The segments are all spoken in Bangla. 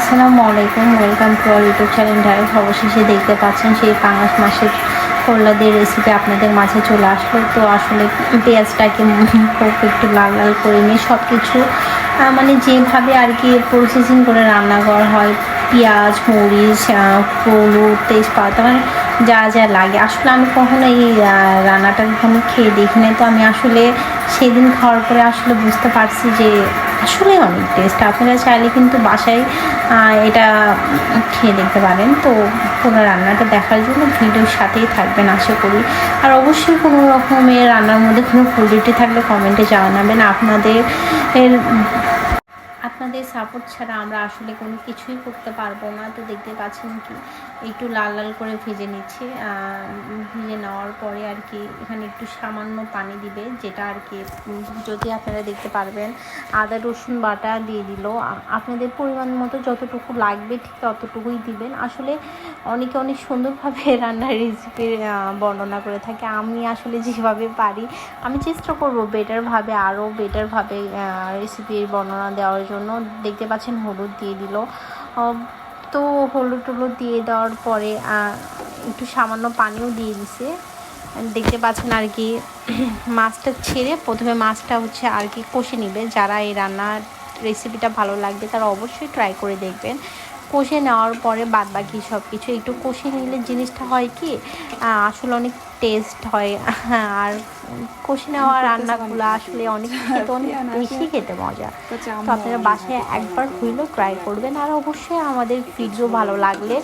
আসসালামু আলাইকুম, welcome to our YouTube channel direct. অবশেষে দেখতে পাচ্ছেন সেই পাঙাশ মাছের করলা দিয়ে রেসিপি আপনাদের মাঝে চলে আসলো। তো আসলে পেঁয়াজটাকে খুব একটু লাল লাল করে নিয়ে সব কিছু মানে যেভাবে আর কি প্রসেসিং করে রান্না করা হয়, পেঁয়াজ, মরিচ, হলুদ, তেজপাতা, মানে যা যা লাগে। আসলে আমি কখনো এই রান্নাটা কখনো খেয়ে দেখিনি, তো আমি আসলে সেদিন খাওয়ার পরে আসলে বুঝতে পারছি যে আসলে অনেক টেস্ট। আপনারা চাইলে কিন্তু বাসায় এটা খেয়ে দেখতে পারেন। তো পুরো রান্নাটা দেখার জন্য ভিডিওর সাথেই থাকবেন আশা করি। আর অবশ্যই কোনো রকমের রান্নার মধ্যে কোনো ভুল ত্রুটি থাকলে কমেন্টে জানাবেন। আপনাদের সাপোর্ট ছাড়া আমরা আসলে কোনো কিছুই করতে পারবো না। তো দেখতে পাচ্ছেন কি একটু লাল লাল করে ভেজে নিচ্ছে। ভেজে নেওয়ার পরে আর কি এখানে একটু সামান্য পানি দিবে, যেটা আর কি যদি আপনারা দেখতে পারবেন আদা রসুন বাটা দিয়ে দিল। আপনাদের পরিমাণ মতো যতটুকু লাগবে ঠিক ততটুকুই দিবেন। আসলে অনেকে অনেক সুন্দরভাবে রান্নার রেসিপির বর্ণনা করে থাকে। আমি আসলে যেভাবে পারি আমি চেষ্টা করব বেটারভাবে, আরও বেটারভাবে রেসিপির বর্ণনা দেওয়ার জন্য। দেখতে পাচ্ছেন হলুদ দিয়ে দিল। তো হলুদ দিয়ে দেওয়ার পরে একটু সামান্য পানিও দিয়ে দিছে। দেখতে পাচ্ছেন আর কি মাছটা ছেড়ে প্রথমে মাছটা হচ্ছে আর কি কষে নেবে। যারা এই রান্নার রেসিপিটা ভালো লাগবে তারা অবশ্যই ট্রাই করে দেখবেন। কষে নেওয়ার পরে বাদ বাকি সব কিছু একটু কষে নিলে জিনিসটা হয় কি আসলে অনেক টেস্ট হয়। আর কষে নেওয়া রান্নাগুলো আসলে অনেক খেতে অনেক বেশি খেতে মজা। তো আপনারা বাসায় একবার হইলেও ট্রাই করবেন। আর অবশ্যই আমাদের ভিডিও ভালো লাগলে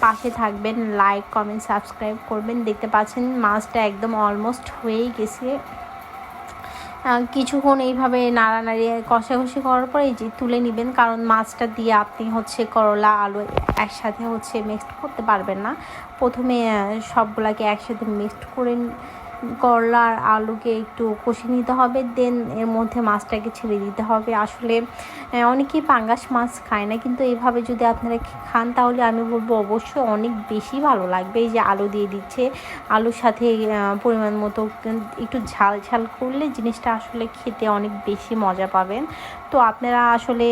পাশে থাকবেন, লাইক কমেন্ট সাবস্ক্রাইব করবেন। দেখতে পাচ্ছেন মাছটা একদম অলমোস্ট হয়েই গেছে। কিছুক্ষণ এইভাবে নাড়ানাড়ি কষাকষি করার পরে এই যে তুলে নেবেন, কারণ মাছটা দিয়ে আপনি হচ্ছে করলা আলু একসাথে হচ্ছে মিক্সড করতে পারবেন না। প্রথমে সবগুলাকে একসাথে মিক্সড করে করলা আর আলুকে একটু কষে নিতে হবে, দেন এর মধ্যে মাছটাকে ছেড়ে দিতে হবে। আসলে অনেকেই পাঙ্গাস মাছ খায় না, কিন্তু এইভাবে যদি আপনারা খান তাহলে আমি বলবো অবশ্যই অনেক বেশি ভালো লাগবে। এই যে আলু দিয়ে দিচ্ছে, আলুর সাথে পরিমাণ মতো একটু ঝাল ঝাল করলে জিনিসটা আসলে খেতে অনেক বেশি মজা পাবেন। তো আপনারা আসলে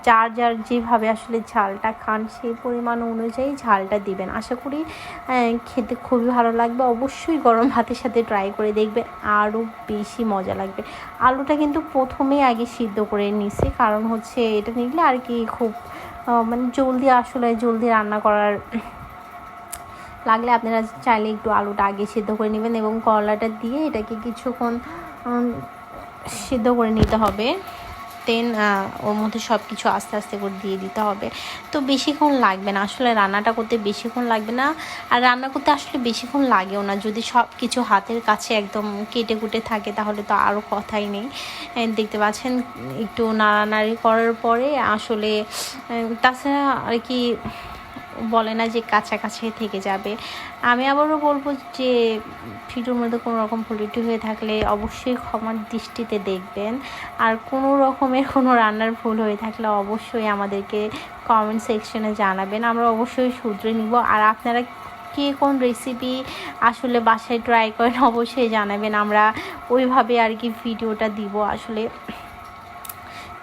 যার যার যেভাবে আসলে ঝালটা খান সেই পরিমাণ অনুযায়ী ঝালটা দিবেন। আশা করি খেতে খুবই ভালো লাগবে। অবশ্যই গরম ভাতের সাথে ট্রাই করে দেখবেন, আরও বেশি মজা লাগবে। আলুটা কিন্তু প্রথমেই আগে সিদ্ধ করে নিছি, কারণ হচ্ছে এটা নিলে আর কি খুব মানে জলদি রান্না করার লাগলে আপনারা চাইলে একটু আলুটা আগে সিদ্ধ করে নেবেন এবং করলাটা দিয়ে এটাকে কিছুক্ষণ সিদ্ধ করে নিতে হবে। দেন ওর মধ্যে সব কিছু আস্তে আস্তে করে দিয়ে দিতে হবে। তো বেশিক্ষণ লাগবে না, আসলে রান্নাটা করতে বেশিক্ষণ লাগবে না। আর রান্না করতে আসলে বেশিক্ষণ লাগেও না, যদি সব কিছু হাতের কাছে একদম কেটে কুটে থাকে তাহলে তো আরও কথাই নেই। দেখতে পাচ্ছেন একটু নাড়ানাড়ি করার পরে আসলে তাছাড়া আর কি বলে না যে কাছাকাছি থেকে যাবে। আমি আবারও বলবো যে ভিডিওর মধ্যে কোনো রকম ভুলটি হয়ে থাকলে অবশ্যই ক্ষমার দৃষ্টিতে দেখবেন। আর কোনো রকমের কোনো রান্নার ভুল হয়ে থাকলে অবশ্যই আমাদেরকে কমেন্ট সেকশনে জানাবেন, আমরা অবশ্যই শুধরে নিব। আর আপনারা কে কোন রেসিপি আসলে বাসায় ট্রাই করেন অবশ্যই জানাবেন, আমরা ওইভাবে আর কি ভিডিওটা দিব। আসলে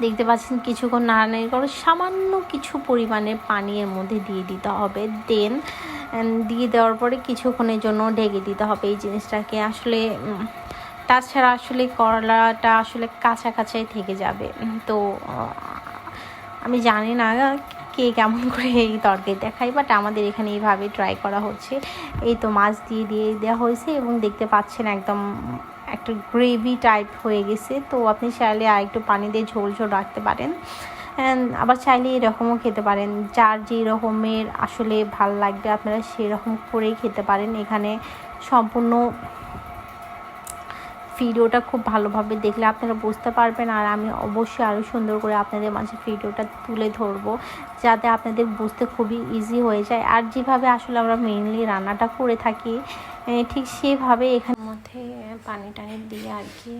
দেখতে পাচ্ছেন কিছুক্ষণ নাড়ানাড়ি করে সামান্য কিছু পরিমাণের পানি এর মধ্যে দিয়ে দিতে হবে। দেন দিয়ে দেওয়ার পরে কিছুক্ষণের জন্য ঢেকে দিতে হবে এই জিনিসটাকে। আসলে তাছাড়া আসলে করলাটা আসলে কাঁচা কাঁচাই থেকে যাবে। তো আমি জানি না কে কেমন করে এই তরকারি দেখাই, বাট আমাদের এখানে এইভাবে ট্রাই করা হচ্ছে। এই তো মাছ দিয়ে দেওয়া হয়েছে এবং দেখতে পাচ্ছেন একদম একটা গ্রেভি টাইপ হয়ে গেছে। তো আপনি চাইলে আর একটু পানি দিয়ে ঝোল ঝোল রাখতে পারেন, আবার চাইলে এরকমও খেতে পারেন। যার যেই রকমের আসলে ভাল লাগবে আপনারা সেরকম করেই খেতে পারেন। এখানে সম্পূর্ণ ভিডিওটা খুব ভালোভাবে দেখলে আপনারা বুঝতে পারবেন। আর আমি অবশ্যই আরও সুন্দর করে আপনাদের মাঝে ভিডিওটা তুলে ধরবো, যাতে আপনাদের বুঝতে খুবই ইজি হয়ে যায়। আর যেভাবে আসলে আমরা মেইনলি রান্নাটা করে থাকি ঠিক সেভাবে এখানের মধ্যে পানি টানি দিয়ে আর কি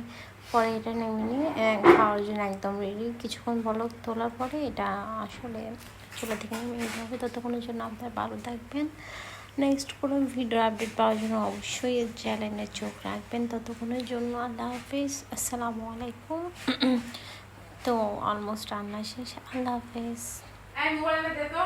পরে এটা নেমে নিয়ে খাওয়ার জন্য একদম রেডি। কিছুক্ষণ বলক তোলার পরে এটা আসলে চুলা থেকে নেমে নিতে হবে। ততক্ষণের জন্য আপনারা ভালো থাকবেন। নেক্সট কোনো ভিডিও আপডেট পাওয়ার জন্য অবশ্যই চ্যানেলে চোখ রাখবেন। ততক্ষণের জন্য আল্লাহ হাফিজ, আসসালামু আলাইকুম। তো অলমোস্ট রান্না শেষ, আল্লাহ হাফিজ। এই মোবাইলটা দে তো